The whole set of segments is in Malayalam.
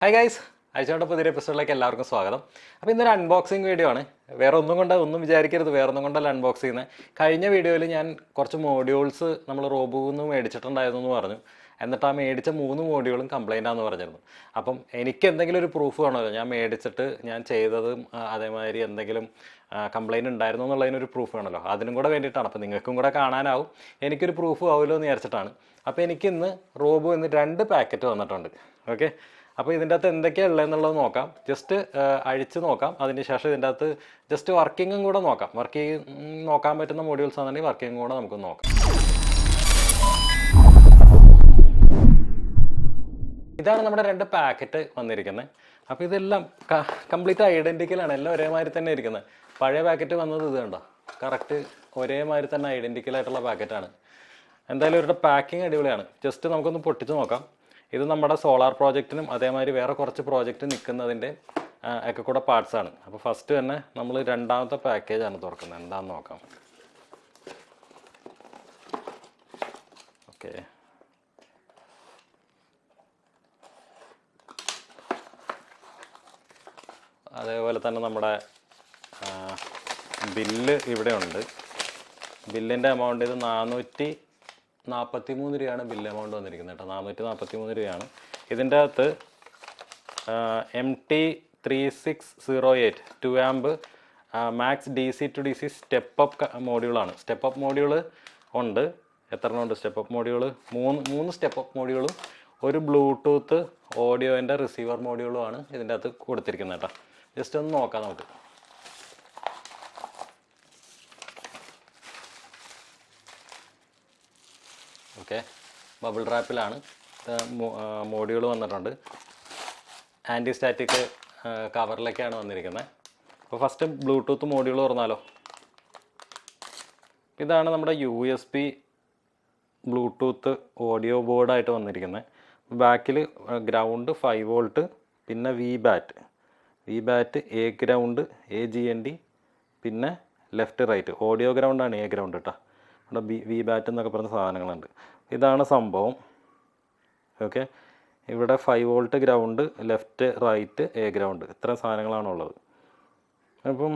ഹായ് ഗൈസ്, അയച്ചോട്ടെ പുതിയ എപ്പിസോഡിലേക്ക് എല്ലാവർക്കും സ്വാഗതം. അപ്പോൾ ഇന്നൊരു അൺബോക്സിങ് വീഡിയോ ആണ്. വേറെ ഒന്നും വിചാരിക്കരുത്, വേറെ ഒന്നും കൊണ്ടല്ല അൺബോക്സ് ചെയ്യുന്നത്. കഴിഞ്ഞ വീഡിയോയിൽ ഞാൻ കുറച്ച് മോഡ്യൂൾസ് നമ്മൾ റോബുന്ന് മേടിച്ചിട്ടുണ്ടായിരുന്നു എന്ന് പറഞ്ഞു. എന്നിട്ട് ആ മേടിച്ച 3 മോഡ്യൂളും കംപ്ലൈൻ്റ് ആണെന്ന് പറഞ്ഞിരുന്നു. അപ്പം എനിക്ക് എന്തെങ്കിലും ഒരു പ്രൂഫ് വേണമല്ലോ, ഞാൻ മേടിച്ചിട്ട് ഞാൻ ചെയ്തതും അതേമാതിരി എന്തെങ്കിലും കംപ്ലൈൻറ്റ് ഉണ്ടായിരുന്നു എന്നുള്ളതിനൊരു പ്രൂഫ് വേണമല്ലോ. അതിനും കൂടെ വേണ്ടിയിട്ടാണ്. അപ്പോൾ നിങ്ങൾക്കും കൂടെ കാണാനാവും, എനിക്കൊരു പ്രൂഫ് ആവുമല്ലോ എന്ന് വിചാരിച്ചിട്ടാണ്. അപ്പോൾ എനിക്കിന്ന് റോബോ എന്ന് 2 പാക്കറ്റ് വന്നിട്ടുണ്ട്. ഓക്കെ, അപ്പോൾ ഇതിൻ്റെ അകത്ത് എന്തൊക്കെയാണ് ഉള്ളതെന്നുള്ളത് നോക്കാം. ജസ്റ്റ് അഴിച്ച് നോക്കാം. അതിന് ശേഷം ഇതിൻ്റെ അകത്ത് ജസ്റ്റ് വർക്കിങ്ങും കൂടെ നോക്കാം. നോക്കാൻ പറ്റുന്ന മോഡ്യൂൾസ് ആണെന്നുണ്ടെങ്കിൽ വർക്കിങ്ങും കൂടെ നമുക്ക് നോക്കാം. ഇതാണ് നമ്മുടെ 2 പാക്കറ്റ് വന്നിരിക്കുന്നത്. അപ്പോൾ ഇതെല്ലാം കംപ്ലീറ്റ് ഐഡൻറ്റിക്കലാണ്, എല്ലാം ഒരേമാതിരി തന്നെ ഇരിക്കുന്നത്. പഴയ പാക്കറ്റ് വന്നത് ഇത് കണ്ടോ, കറക്റ്റ് ഒരേമാതിരി തന്നെ ഐഡൻറ്റിക്കലായിട്ടുള്ള പാക്കറ്റാണ്. എന്തായാലും ഇവരുടെ പാക്കിങ് അടിപൊളിയാണ്. ജസ്റ്റ് നമുക്കൊന്ന് പൊട്ടിച്ച് നോക്കാം. ഇത് നമ്മുടെ സോളാർ പ്രോജക്റ്റിനും അതേമാതിരി വേറെ കുറച്ച് പ്രോജക്റ്റ് നിൽക്കുന്നതിൻ്റെ ഒക്കെ കൂടെ പാർട്സാണ്. അപ്പോൾ ഫസ്റ്റ് തന്നെ നമ്മൾ രണ്ടാമത്തെ പാക്കേജാണ് തുറക്കുന്നത്. എന്താണെന്ന് നോക്കാം. ഓക്കെ, അതേപോലെ തന്നെ നമ്മുടെ ബില്ല് ഇവിടെ ഉണ്ട്. ബില്ലിൻ്റെ എമൗണ്ട് ഇത് 443 രൂപയാണ് ബില്ല് എമൗണ്ട് വന്നിരിക്കുന്നത് കേട്ടോ. 443 രൂപയാണ്. ഇതിൻ്റെ അകത്ത് MT3608 2 amp max DC to DC step up മോഡ്യൂളാണ്. സ്റ്റെപ്പ് അപ്പ് മോഡ്യൂൾ ഉണ്ട്. എത്രണ്ണം ഉണ്ട് step up module? 3 step up മോഡ്യൂളും ഒരു ബ്ലൂടൂത്ത് ഓഡിയോൻ്റെ റിസീവർ മോഡ്യൂളുമാണ് ഇതിൻ്റെ അകത്ത് കൊടുത്തിരിക്കുന്നത് കേട്ടോ. ജസ്റ്റ് ഒന്ന് നോക്കാം നമുക്ക്. ഓക്കെ, ബബിൾ റാപ്പിലാണ് മോഡ്യൂൾ വന്നിട്ടുണ്ട്. ആൻറ്റി സ്റ്റാറ്റിക് കവറിലൊക്കെയാണ് വന്നിരിക്കുന്നത്. അപ്പോൾ ഫസ്റ്റ് ബ്ലൂടൂത്ത് മോഡ്യൂൾ തുറന്നാലോ. ഇതാണ് നമ്മുടെ USB ബ്ലൂടൂത്ത് ഓഡിയോ ബോർഡായിട്ട് വന്നിരിക്കുന്നത്. ബാക്കിൽ ഗ്രൗണ്ട് 5 വോൾട്ട്, പിന്നെ V bat A ground AGND, പിന്നെ ലെഫ്റ്റ് റൈറ്റ് ഓഡിയോ ഗ്രൗണ്ടാണ് എ ഗ്രൗണ്ട് കേട്ടോ. ഇവിടെ വി ബാറ്റ് എന്നൊക്കെ പറഞ്ഞ സാധനങ്ങളുണ്ട്. ഇതാണ് സംഭവം. ഓക്കെ, ഇവിടെ 5 volt ground, left write a ground, ഇത്ര സാധനങ്ങളാണുള്ളത്. അപ്പം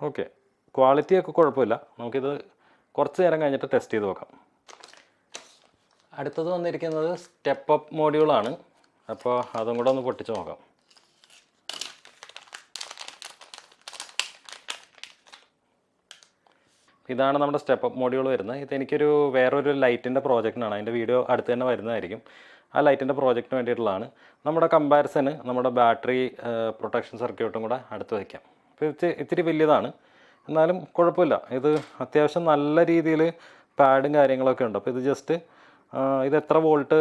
ഓക്കെ, ക്വാളിറ്റിയൊക്കെ കുഴപ്പമില്ല. നമുക്കിത് കുറച്ച് നേരം കഴിഞ്ഞിട്ട് ടെസ്റ്റ് ചെയ്ത് നോക്കാം. അടുത്തത് വന്നിരിക്കുന്നത് സ്റ്റെപ്പ് അപ്പ് മോഡ്യൂളാണ്. അപ്പോൾ അതും കൂടെ ഒന്ന് പൊട്ടിച്ച് നോക്കാം. ഇതാണ് നമ്മുടെ സ്റ്റെപ്പ് അപ്പ് മോഡ്യൂൾ വരുന്നത്. ഇതെനിക്കൊരു വേറൊരു ലൈറ്റിൻ്റെ പ്രോജക്റ്റിനാണ്. അതിൻ്റെ വീഡിയോ അടുത്ത് തന്നെ വരുന്നതായിരിക്കും. ആ ലൈറ്റിൻ്റെ പ്രോജക്റ്റിന് വേണ്ടിയിട്ടുള്ളതാണ്. നമ്മുടെ കമ്പാരിസന് നമ്മുടെ ബാറ്ററി പ്രൊട്ടക്ഷൻ സർക്യൂട്ടും കൂടെ അടുത്ത് വയ്ക്കാം. അപ്പോൾ ഇത്തിരി വലിയതാണ്, എന്നാലും കുഴപ്പമില്ല. ഇത് അത്യാവശ്യം നല്ല രീതിയിൽ പാഡും കാര്യങ്ങളൊക്കെ ഉണ്ട്. അപ്പോൾ ഇത് ജസ്റ്റ് ഇത് എത്ര volt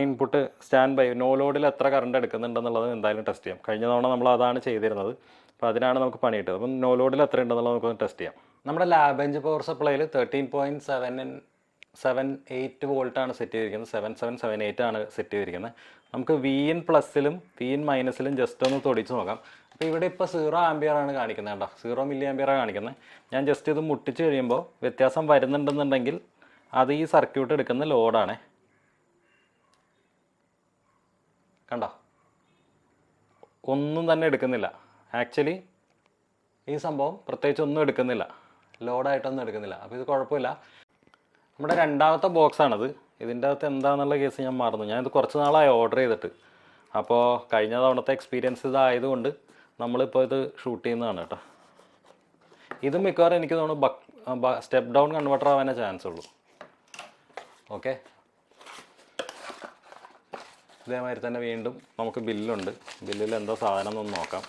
input standby no ലോഡിൽ എത്ര കറണ്ട് എടുക്കുന്നുണ്ടെന്നുള്ളത് എന്തായാലും ടെസ്റ്റ് ചെയ്യാം. കഴിഞ്ഞ തവണ നമ്മൾ അതാണ് ചെയ്തിരുന്നത്. അപ്പോൾ അതിനാണ് നമുക്ക് പണി കിട്ടുന്നത്. അപ്പം നോ ലോഡിൽ എത്ര ഉണ്ടെന്നുള്ളത് നമുക്കൊന്ന് ടെസ്റ്റ് ചെയ്യാം. നമ്മുടെ ലാബ് ബെഞ്ച് പവർ സപ്ലൈയിൽ 13.78 വോൾട്ടാണ് സെറ്റ് ചെയ്തിരിക്കുന്നത്. 7778 ആണ് സെറ്റ് ചെയ്തിരിക്കുന്നത്. നമുക്ക് VIN പ്ലസ്സിലും VIN മൈനസിലും ജസ്റ്റ് ഒന്ന് തൊടിച്ച് നോക്കാം. അപ്പോൾ ഇവിടെ ഇപ്പോൾ 0 ആംപിയറാണ് കാണിക്കുന്നത് കേട്ടോ. 0 മില്ലി ആംപിയറാണ് കാണിക്കുന്നത്. ഞാൻ ജസ്റ്റ് ഇത് മുട്ടിച്ച് കഴിയുമ്പോൾ വ്യത്യാസം വരുന്നുണ്ടെന്നുണ്ടെങ്കിൽ അത് ഈ സർക്യൂട്ട് എടുക്കുന്ന ലോഡാണേ. കണ്ടോ, ഒന്നും തന്നെ എടുക്കുന്നില്ല. ആക്ച്വലി ഈ സംഭവം പ്രത്യേകിച്ച് ഒന്നും എടുക്കുന്നില്ല, ലോഡായിട്ടൊന്നും എടുക്കുന്നില്ല. അപ്പോൾ ഇത് കുഴപ്പമില്ല. നമ്മുടെ രണ്ടാമത്തെ ബോക്സാണിത്. ഇതിൻ്റെ അകത്ത് എന്താണെന്നുള്ള കേസ് ഞാൻ മറന്നു. ഞാനിത് കുറച്ച് നാളായി ഓർഡർ ചെയ്തിട്ട്. അപ്പോൾ കഴിഞ്ഞ തവണത്തെ എക്സ്പീരിയൻസ് ഇതായതുകൊണ്ട് നമ്മളിപ്പോൾ ഇത് ഷൂട്ട് ചെയ്യുന്നതാണ് കേട്ടോ. ഇത് മിക്കവാറും എനിക്ക് തോന്നുന്നു സ്റ്റെപ്പ് ഡൗൺ കൺവെർട്ടർ ആവാനേ ചാൻസ് ഉള്ളൂ. ഓക്കെ, ഇതേമാതിരി തന്നെ വീണ്ടും നമുക്ക് ബില്ലുണ്ട്. ബില്ലിൽ എന്തോ സാധനം എന്നൊന്ന് നോക്കാം.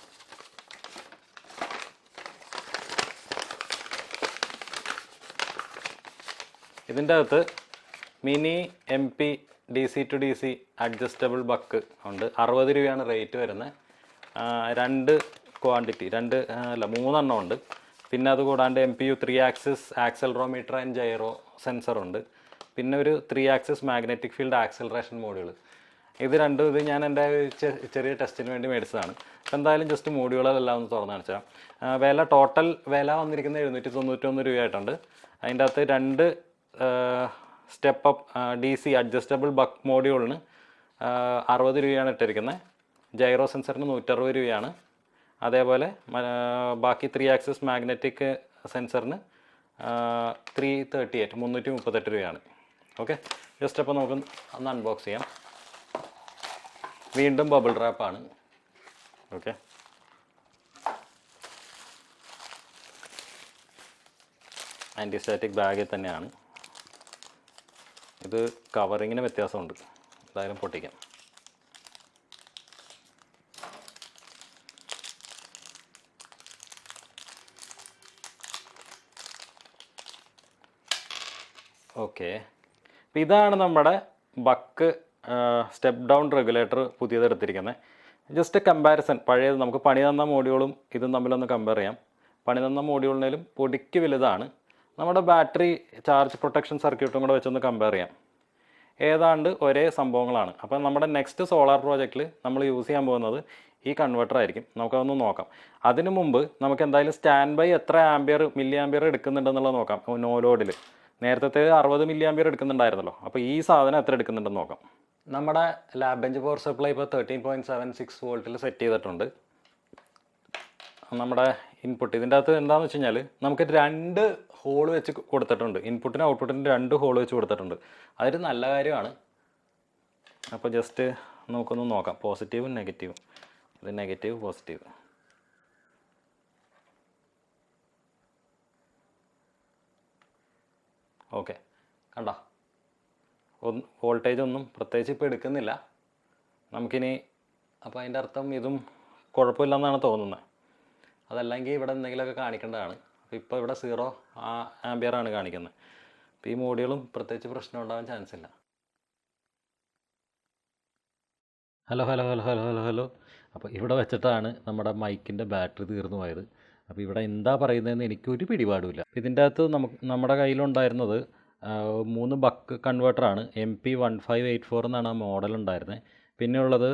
ഇതിൻ്റെ അകത്ത് mini MP DC to DC adjustable buck ഉണ്ട്. 60 രൂപയാണ് റേറ്റ് വരുന്നത്. 2 ക്വാണ്ടിറ്റി 3 ഉണ്ട്. പിന്നെ അതുകൂടാണ്ട് MPU 3 axis accelerometer and gyro sensor ഉണ്ട്. പിന്നെ ഒരു 3 axis magnetic field acceleration module. ഇത് രണ്ടും ഞാൻ എൻ്റെ ചെറിയ ടെസ്റ്റിന് വേണ്ടി മേടിച്ചതാണ്. അപ്പോൾ എന്തായാലും ജസ്റ്റ് മോഡ്യൂളെല്ലാം ഒന്ന് തുറന്ന് കാണിച്ചാൽ ടോട്ടൽ വില വന്നിരിക്കുന്നത് 791 രൂപയായിട്ടുണ്ട്. അതിൻ്റെ അകത്ത് 2 step up DC adjustable buck മോഡ്യൂളിന് 60 രൂപയാണ് ഇട്ടിരിക്കുന്നത്. ജൈറോ സെൻസറിന് 160 രൂപയാണ്. അതേപോലെ ബാക്കി 3 ആക്സിസ് മാഗ്നറ്റിക് സെൻസറിന് 338 രൂപയാണ്. ഓക്കെ, ജസ്റ്റ് അപ്പോൾ നമുക്ക് ഒന്ന് അൺബോക്സ് ചെയ്യാം. വീണ്ടും ബബിൾ റാപ്പാണ്. ഓക്കെ, ആൻറ്റിസ്റ്റാറ്റിക് ബാഗിൽ തന്നെയാണ്. ഇത് കവറിങ്ങിന് വ്യത്യാസമുണ്ട്, എന്തായാലും പൊട്ടിക്കാം. ഓക്കെ, അപ്പോൾ ഇതാണ് നമ്മുടെ ബക്ക് സ്റ്റെപ്പ് ഡൗൺ റെഗുലേറ്റർ പുതിയതെടുത്തിരിക്കുന്നത്. ജസ്റ്റ് കമ്പാരിസൺ, പഴയത് നമുക്ക് പണി തന്ന മോഡ്യൂളും ഇതും തമ്മിലൊന്ന് കമ്പയർ ചെയ്യാം. പണി തന്ന മോഡ്യൂളിനേലും പൊടിക്ക് വലുതാണ്. നമ്മുടെ ബാറ്ററി ചാർജ് പ്രൊട്ടക്ഷൻ സർക്യൂട്ടും കൂടെ വെച്ചൊന്ന് കമ്പയർ ചെയ്യാം. ഏതാണ്ട് ഒരേ സംഭവങ്ങളാണ്. അപ്പം നമ്മുടെ നെക്സ്റ്റ് സോളാർ പ്രോജക്റ്റിൽ നമ്മൾ യൂസ് ചെയ്യാൻ പോകുന്നത് ഈ കൺവെർട്ടർ ആയിരിക്കും. നമുക്കതൊന്ന് നോക്കാം. അതിനു മുമ്പ് നമുക്ക് എന്തായാലും സ്റ്റാൻഡ് ബൈ എത്ര മില്ലി ആംബിയർ എടുക്കുന്നുണ്ടെന്നുള്ളത് നോക്കാം. നോ ലോഡിൽ നേരത്തെ 60 മില്ലി ആംബിയർ എടുക്കുന്നുണ്ടായിരുന്നല്ലോ. അപ്പോൾ ഈ സാധനം എത്ര എടുക്കുന്നുണ്ടെന്ന് നോക്കാം. നമ്മുടെ ലാബ് ബെഞ്ച് പവർ സപ്ലൈ ഇപ്പോൾ 13.76 വോൾട്ടിൽ സെറ്റ് ചെയ്തിട്ടുണ്ട്. നമ്മുടെ ഇൻപുട്ട് ഇതിൻ്റെ അകത്ത് എന്താണെന്ന് വെച്ച് കഴിഞ്ഞാൽ നമുക്ക് 2 ഹോൾ വെച്ച് കൊടുത്തിട്ടുണ്ട്. ഇൻപുട്ടിനും ഔട്ട്പുട്ടിനും 2 ഹോൾ വെച്ച് കൊടുത്തിട്ടുണ്ട്. അതൊരു നല്ല കാര്യമാണ്. അപ്പോൾ ജസ്റ്റ് നമുക്കൊന്ന് നോക്കാം, പോസിറ്റീവും നെഗറ്റീവും. ഇത് നെഗറ്റീവ്, പോസിറ്റീവ്. ഓക്കെ, കണ്ടോ, വോൾട്ടേജ് ഒന്നും പ്രത്യേകിച്ച് ഇപ്പോൾ എടുക്കുന്നില്ല നമുക്കിനി. അപ്പോൾ അതിൻ്റെ അർത്ഥം ഇതും കുഴപ്പമില്ലെന്നാണ് തോന്നുന്നത്. അതല്ലെങ്കിൽ ഇവിടെ എന്തെങ്കിലുമൊക്കെ കാണിക്കേണ്ടതാണ്. അപ്പോൾ ഇപ്പോൾ ഇവിടെ 0 ആംബിയറാണ് കാണിക്കുന്നത്. അപ്പോൾ ഈ മോഡ്യൂളും പ്രത്യേകിച്ച് പ്രശ്നം ഉണ്ടാകാൻ ചാൻസ് ഇല്ല. Hello hello hello hello hello hello അപ്പോൾ ഇവിടെ വെച്ചിട്ടാണ് നമ്മുടെ മൈക്കിൻ്റെ ബാറ്ററി തീർന്നു പോയത്. അപ്പോൾ ഇവിടെ എന്താ പറയുന്നതെന്ന് എനിക്കൊരു പിടിപാടുമില്ല. ഇതിൻ്റെ അകത്ത് നമ്മുടെ കയ്യിലുണ്ടായിരുന്നത് 3 ബക്ക് കൺവേർട്ടറാണ്. MP1584 എന്നാണ് ആ മോഡൽ ഉണ്ടായിരുന്നത്. പിന്നെ ഉള്ളത്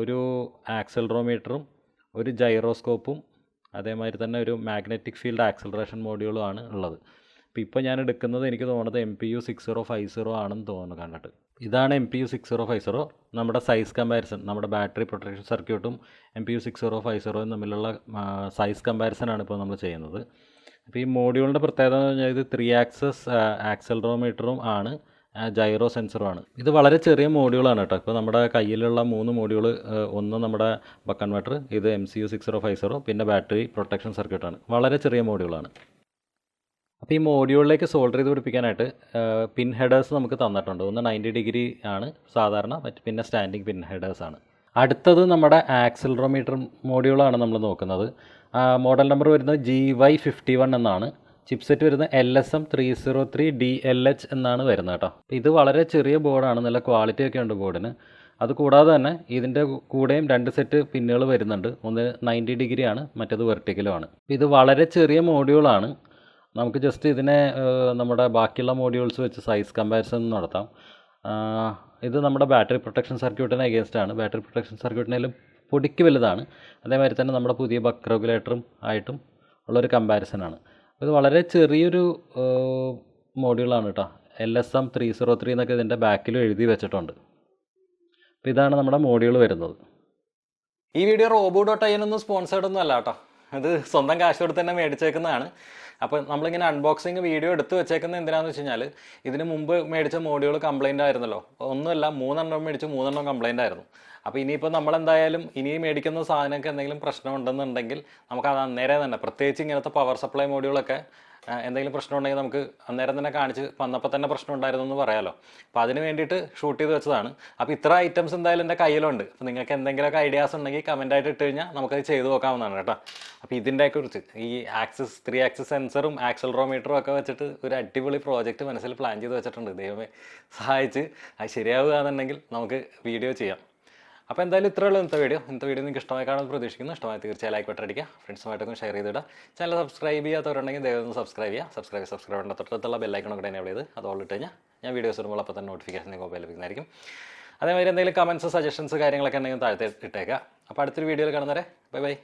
ഒരു ആക്സലറോമീറ്ററും ഒരു ജൈറോസ്കോപ്പും അതേമാതിരി തന്നെ ഒരു മാഗ്നറ്റിക് ഫീൽഡ് ആക്സലറേഷൻ മോഡ്യൂളും ആണ് ഉള്ളത്. അപ്പോൾ ഇപ്പോൾ ഞാൻ എടുക്കുന്നത് എനിക്ക് തോന്നുന്നത് MPU 6050 ആണെന്ന് തോന്നുന്നു കണ്ടിട്ട്. ഇതാണ് MPU 6050. നമ്മുടെ സൈസ് കമ്പാരിസൺ, നമ്മുടെ ബാറ്ററി പ്രൊട്ടക്ഷൻ സർക്യൂട്ടും MPU 6050 തമ്മിലുള്ള സൈസ് കമ്പാരിസൺ ആണ് ഇപ്പോൾ നമ്മൾ ചെയ്യുന്നത്. അപ്പോൾ ഈ മോഡ്യൂളിൻ്റെ പ്രത്യേകത എന്ന് പറഞ്ഞാൽ ഇത് 3 ആക്സസ് ആക്സലറോമീറ്ററും ആണ്, ജൈറോ സെൻസറുമാണ്. ഇത് വളരെ ചെറിയ മോഡ്യൂളാണ് കേട്ടോ. ഇപ്പോൾ നമ്മുടെ കയ്യിലുള്ള 3 മോഡ്യൂൾ, ഒന്ന് നമ്മുടെ ബക്ക് കൺവെർട്ടർ, ഇത് MCU 6050, പിന്നെ ബാറ്ററി പ്രൊട്ടക്ഷൻ സർക്യൂട്ടാണ്. വളരെ ചെറിയ മോഡ്യൂളാണ്. അപ്പോൾ ഈ മോഡ്യൂളിലേക്ക് സോൾഡർ ചെയ്ത് പിടിപ്പിക്കാനായിട്ട് പിൻ ഹെഡേഴ്സ് നമുക്ക് തന്നിട്ടുണ്ട്. ഒന്ന് 90 ഡിഗ്രി ആണ് സാധാരണ, പിന്നെ സ്റ്റാൻഡിങ് പിൻ ഹെഡേഴ്സാണ്. അടുത്തത് നമ്മുടെ ആക്സിലറോമീറ്റർ മോഡ്യൂളാണ് നമ്മൾ നോക്കുന്നത്. മോഡൽ നമ്പർ വരുന്നത് GY51 എന്നാണ്. ചിപ്സെറ്റ് വരുന്നത് LSM303DLH എന്നാണ് വരുന്നത് കേട്ടോ. ഇത് വളരെ ചെറിയ ബോർഡാണ്, നല്ല ക്വാളിറ്റി ഒക്കെ ഉണ്ട് ബോർഡിന്. അതുകൂടാതെ തന്നെ ഇതിൻ്റെ കൂടെയും 2 സെറ്റ് പിന്നുകൾ വരുന്നുണ്ട്. ഒന്ന് 90 ഡിഗ്രിയാണ്, മറ്റേത് വെർട്ടിക്കലുമാണ്. ഇത് വളരെ ചെറിയ മോഡ്യൂളാണ്. നമുക്ക് ജസ്റ്റ് ഇതിനെ നമ്മുടെ ബാക്കിയുള്ള മോഡ്യൂൾസ് വെച്ച് സൈസ് കമ്പാരിസൺ നടത്താം. ഇത് നമ്മുടെ ബാറ്ററി പ്രൊട്ടക്ഷൻ സർക്യൂട്ടിന് അഗേൻസ്റ്റ് ആണ്. ബാറ്ററി പ്രൊട്ടക്ഷൻ സർക്യൂട്ടിനേലും പൊടിക്ക് വലുതാണ്. അതേമാതിരി തന്നെ നമ്മുടെ പുതിയ ബക്ക് റെഗുലേറ്ററും ആയിട്ടും ഉള്ളൊരു കമ്പാരിസനാണ്. ഇത് വളരെ ചെറിയൊരു മോഡ്യൂളാണ് കേട്ടോ. LSM303 എന്നൊക്കെ ഇതിൻ്റെ ബാക്കിലും എഴുതി വെച്ചിട്ടുണ്ട്. അപ്പോൾ ഇതാണ് നമ്മുടെ മോഡ്യൂൾ വരുന്നത്. ഈ വീഡിയോ robo.in ഒന്നും സ്പോൺസേർഡ് ഒന്നും അല്ല കേട്ടോ. ഇത് സ്വന്തം കാശ് കൊടുത്ത് തന്നെ മേടിച്ചേക്കുന്നതാണ്. അപ്പോൾ നമ്മളിങ്ങനെ അൺബോക്സിങ് വീഡിയോ എടുത്ത് വെച്ചേക്കുന്നത് എന്തിനാണെന്ന് വെച്ച് കഴിഞ്ഞാൽ ഇതിന് മുമ്പ് മേടിച്ച മോഡ്യൂൾ കംപ്ലൈൻ്റ് ആയിരുന്നല്ലോ. ഒന്നുമല്ല, 3 എണ്ണം മേടിച്ച് 3 എണ്ണം കംപ്ലൈൻ്റ് ആയിരുന്നു. അപ്പോൾ ഇനിയിപ്പോൾ നമ്മളെന്തായാലും ഇനി മേടിക്കുന്ന സാധനമൊക്കെ എന്തെങ്കിലും പ്രശ്നം ഉണ്ടെന്നുണ്ടെങ്കിൽ നമുക്കത് അന്നേരം തന്നെ, പ്രത്യേകിച്ച് ഇങ്ങനത്തെ പവർ സപ്ലൈ മോഡ്യൂളൊക്കെ എന്തെങ്കിലും പ്രശ്നം ഉണ്ടെങ്കിൽ നമുക്ക് അന്നേരം തന്നെ കാണിച്ച് വന്നപ്പോൾ തന്നെ പ്രശ്നം ഉണ്ടായിരുന്നു എന്ന് പറയാമല്ലോ. അപ്പോൾ അതിന് വേണ്ടിയിട്ട് ഷൂട്ട് ചെയ്ത് വെച്ചതാണ്. അപ്പോൾ ഇത്ര ഐറ്റംസ് എന്തായാലും എൻ്റെ കയ്യിലുണ്ട്. അപ്പോൾ നിങ്ങൾക്ക് എന്തെങ്കിലുമൊക്കെ ഐഡിയാസ് ഉണ്ടെങ്കിൽ കമൻറ്റായിട്ട് ഇട്ട് കഴിഞ്ഞാൽ നമുക്കത് ചെയ്ത് നോക്കാവുന്നതാണ് കേട്ടോ. അപ്പോൾ ഇതിൻ്റെ കുറിച്ച് ഈ 3 ആക്സിസ് സെൻസറും ആക്സലറോമീറ്ററും ഒക്കെ വെച്ചിട്ട് ഒരു അടിപൊളി പ്രോജക്റ്റ് മനസ്സിൽ പ്ലാൻ ചെയ്ത് വെച്ചിട്ടുണ്ട്. ദൈവമേ സഹായിച്ച് അത് ശരിയാവുകയാണെന്നുണ്ടെങ്കിൽ നമുക്ക് വീഡിയോ ചെയ്യാം. അപ്പോൾ എന്തായാലും ഇത്രയേ ഉള്ളൂ ഇന്നത്തെ വീഡിയോ നിങ്ങൾക്ക് ഇഷ്ടമായി കാണുമെന്ന് പ്രതീക്ഷിക്കുന്നു. ഇഷ്ടമായി തീർച്ചയായും ലൈക്ക് ബട്ടൺ അടിക്കുക, ഫ്രണ്ട്സുമായിട്ടൊക്കെ ഷെയർ ചെയ്തിടുക. ചാനൽ സബ്സ്ക്രൈബ് ചെയ്യാത്തവരുണ്ടെങ്കിൽ ദയവായി സബ്സ്ക്രൈബ് ചെയ്യുക. സബ്സ്ക്രൈബ് തൊട്ടടുത്തുള്ള ബെല്ലൈക്കണൊക്കെ എനേബിൾ ചെയ്ത് അത് ഓൾ ഇട്ട് കഴിഞ്ഞാൽ ഞാൻ വീഡിയോസ് വരുമ്പോൾ അപ്പോൾ തന്നെ നോട്ടിഫിക്കേഷൻ നിങ്ങൾക്ക് മൊബൈൽ ലഭിക്കുന്നതായിരിക്കും. അതേമാതിരി എന്തെങ്കിലും കമൻസ് സജഷൻസ് കാര്യങ്ങളൊക്കെ ഉണ്ടെങ്കിൽ താഴത്തെ ഇട്ടേക്കുക. അപ്പോൾ അടുത്തൊരു വീഡിയോയിൽ കാണുന്നവരെ ബൈ ബൈ.